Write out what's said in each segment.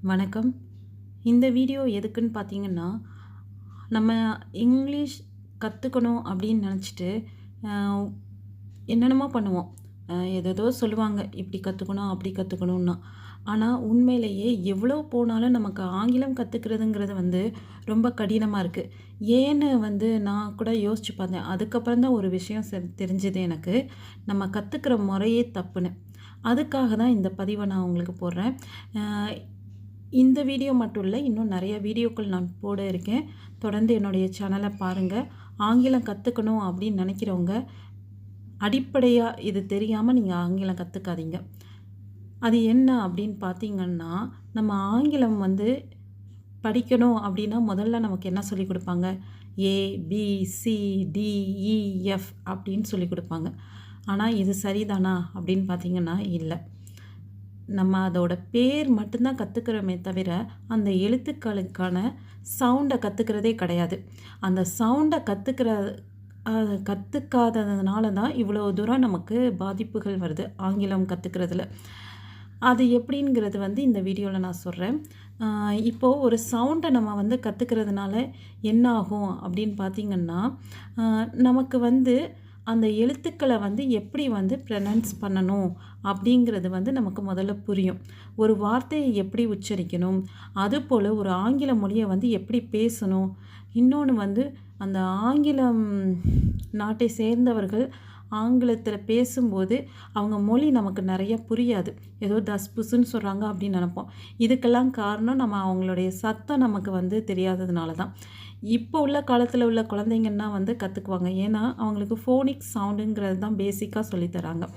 வணக்கம். இந்த வீடியோ எதுக்குன்னு பார்த்தீங்கன்னா, நம்ம இங்கிலீஷ் கத்துக்கணும் அப்படின்னு நெனச்சுட்டு, அ என்னென்னமோ பண்ணுவோம். ஏதேதோ சொல்லுவாங்க. இப்படி கத்துக்கணும், அப்படி கத்துக்கணும்னா. ஆனா, உண்மையிலேயே எவ்வளோ போனாலும் நமக்கு ஆங்கிலம் கத்துக்கிறதுங்கிறது ரொம்ப கடினமா இருக்கு. ஏன்னு நான் கூட யோசிச்சு பார்த்தேன். அதுக்கப்புறம் தான் ஒரு விஷயம் தெரிஞ்சது எனக்கு. நம்ம கத்துக்கிற முறையே தப்புன்னு. அதுக்காக தான் இந்த பதிவ நான் உங்களுக்கு போடுறேன். அ இந்த வீடியோ மட்டும் இல்ல, இன்னும் நெறைய வீடியோக்கள் நான் போட இருக்கேன். தொடர்ந்து என்னுடைய சேனல பாருங்க. ஆங்கிலம் கத்துக்கணும் அப்படின்னு நெனைக்கிறவங்க, அடிப்படையா இது தெரியாம நீங்க ஆங்கிலம் கத்துக்காதீங்க. அது என்ன அப்படின்னு பார்த்தீங்கன்னா, நம்ம ஆங்கிலம் படிக்கணும் அப்படின்னா, முதல்ல நமக்கு என்ன சொல்லிக் குடுப்பாங்க? ஏ, பி, சி, டி, இ, எஃப் அப்படின்னு சொல்லிக் குடுப்பாங்க. ஆனா, இது சரிதானா அப்படின்னு பார்த்தீங்கன்னா, இல்ல. நம்ம அதோட பேர் மட்டும் தான் கத்துக்கிறோமே தவிர, அந்த எழுத்துக்களுக்கான சவுண்ட கத்துக்கிறதே கிடையாது. அந்த சவுண்ட கத்துக்காததுனால தான் இவ்வளோ தூரம் நமக்கு பாதிப்புகள் வருது, ஆங்கிலம் கத்துக்கிறதுல. அது எப்படிங்கிறது இந்த வீடியோல நான் சொல்றேன். இப்போ ஒரு சவுண்ட நம்ம கத்துக்கிறதுனால என்ன ஆகும் அப்படின்னு பார்த்தீங்கன்னா, அ நமக்கு அந்த எழுத்துக்கள எப்படி ப்ரொனவுன்ஸ் பண்ணணும் அப்படிங்கிறது நமக்கு முதல்ல புரியும். ஒரு வார்த்தையை எப்படி உச்சரிக்கணும், அதுபோல் ஒரு ஆங்கில மொழிய எப்படி பேசணும். இன்னொன்று அந்த ஆங்கிலம் நாட்டை சேர்ந்தவர்கள் ஆங்கிலத்தில பேசும்போது அவங்க மொழி நமக்கு நிறைய புரியாது. ஏதோ தஸ் புஸ்ன்னு சொல்கிறாங்க அப்படின்னு நினப்போம். இதுக்கெல்லாம் காரணம் நம்ம அவங்களுடைய சத்தம் நமக்கு தெரியாததுனால தான். இப்போ உள்ள காலத்தில் உள்ள குழந்தைங்கன்னா கற்றுக்குவாங்க. ஏன்னா அவங்களுக்கு ஃபோனிக்ஸ் சவுண்டுங்கிறது தான் பேசிக்காக சொல்லித்தராங்க.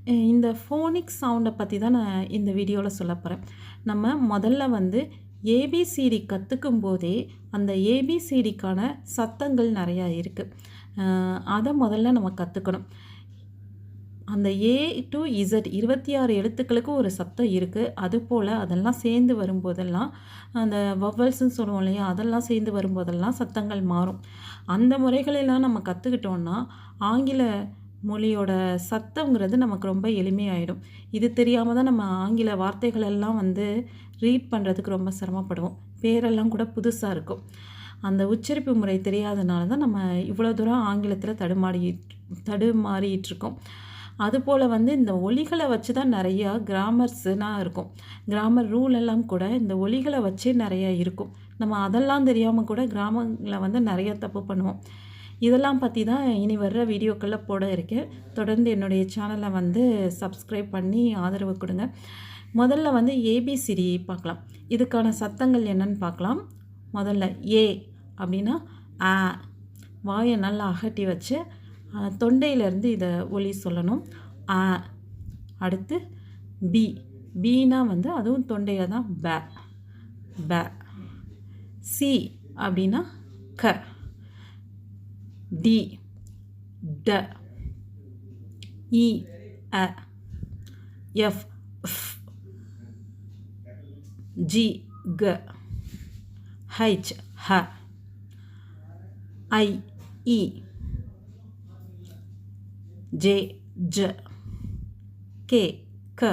இந்த ஃபோனிக்ஸ் சவுண்டை பற்றி தான் நான் இந்த வீடியோவில் சொல்ல போகிறேன். நம்ம முதல்ல ஏபிசிடி கற்றுக்கும் போதே அந்த ஏபிசிடிக்கான சத்தங்கள் நிறையா இருக்குது. அதை முதல்ல நம்ம கற்றுக்கணும். அந்த ஏ டு இசட் 26 எழுத்துக்களுக்கு ஒரு சத்தம் இருக்குது. அதுபோல் அதெல்லாம் சேர்ந்து வரும்போதெல்லாம் அந்த வவ்வல்ஸ்ன்னு சொல்லுவோம் இல்லையா, அதெல்லாம் சேர்ந்து வரும்போதெல்லாம் சத்தங்கள் மாறும். அந்த முறைகளெல்லாம் நம்ம கற்றுக்கிட்டோன்னா ஆங்கில மொழியோட சத்தங்கிறது நமக்கு ரொம்ப எளிமையாயிடும். இது தெரியாமல் தான் நம்ம ஆங்கில வார்த்தைகள் எல்லாம் ரீட் பண்ணுறதுக்கு ரொம்ப சிரமப்படுவோம். பேரெல்லாம் கூட புதுசாக இருக்கும். அந்த உச்சரிப்பு முறை தெரியாதனால தான் நம்ம இவ்வளோ தூரம் ஆங்கிலத்தில் தடுமாறிட்டுருக்கோம். அதுபோல் இந்த ஒலிகளை வச்சு தான் நிறையா கிராமர்ஸ்லாம் இருக்கும். கிராமர் ரூல் எல்லாம் கூட இந்த ஒலிகளை வச்சே நிறையா இருக்கும். நம்ம அதெல்லாம் தெரியாமல் கூட கிராமங்களில் நிறைய தப்பு பண்ணுவோம். இதெல்லாம் பற்றி தான் இனி வர்ற வீடியோக்களில் போட இருக்கேன். தொடர்ந்து என்னுடைய சேனலை சப்ஸ்கிரைப் பண்ணி ஆதரவு கொடுங்க. முதல்ல ஏபிசிடி பார்க்கலாம். இதுக்கான சத்தங்கள் என்னன்னு பார்க்கலாம். முதல்ல ஏ அப்படின்னா ஆ, வாயை நல்லா அகட்டி வச்சு தொண்டையிலேருந்து இதை ஒலி சொல்லணும். ஆ. அடுத்து பி. பீனா அதுவும் தொண்டையில் தான் பே பே. சி அப்படின்னா க. டி ட. இ அ. எஃப் ஃப். ஜி க. ஹெச் ஹ. ஐ இ. ஜே ஜ. கே க.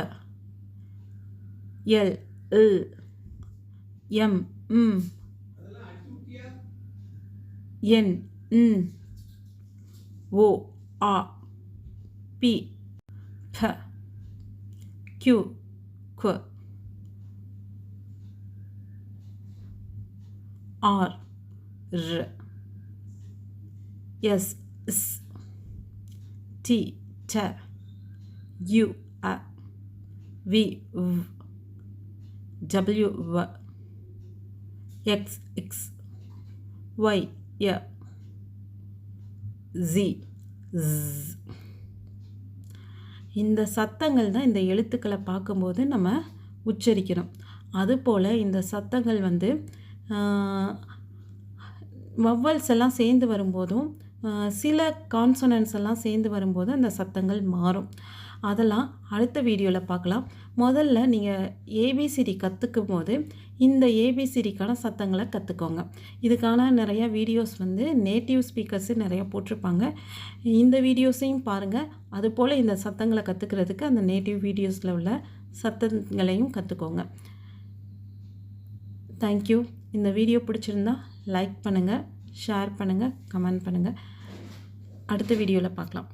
எல் இல். எம் ம். என் ன். ஓ ஆ. பி ப. கியூ கு. ஆர் ர். எஸ் ஸ். டி ட. U a. வி வ். டபிள்யூ வ. X X. ஒய் ய. ஜி ஸ். இந்த சத்தங்கள் தான் இந்த எழுத்துக்களை பார்க்கும்போது நம்ம உச்சரிக்கணும். அதுபோல் இந்த சத்தங்கள் வவ்வல்ஸ் எல்லாம் சேர்ந்து வரும்போதும் சில கான்சனன்ட்ஸ் எல்லாம் சேர்ந்து வரும்போது அந்த சத்தங்கள் மாறும். அதெல்லாம் அடுத்த வீடியோவில் பார்க்கலாம். முதல்ல நீங்கள் ஏபிசிடி கற்றுக்கும் போது இந்த ஏபிசிடிக்கான சத்தங்களை கற்றுக்கோங்க. இதுக்கான நிறையா வீடியோஸ் நேட்டிவ் ஸ்பீக்கர்ஸு நிறையா போட்டிருப்பாங்க. இந்த வீடியோஸையும் பாருங்கள். அதுபோல் இந்த சத்தங்களை கற்றுக்கிறதுக்கு அந்த நேட்டிவ் வீடியோஸில் உள்ள சத்தங்களையும் கற்றுக்கோங்க. தேங்க்யூ. இந்த வீடியோ பிடிச்சிருந்தா லைக் பண்ணுங்கள், ஷேர் பண்ணுங்கள், கமெண்ட் பண்ணுங்கள். அடுத்த வீடியோவில் பார்க்கலாம்.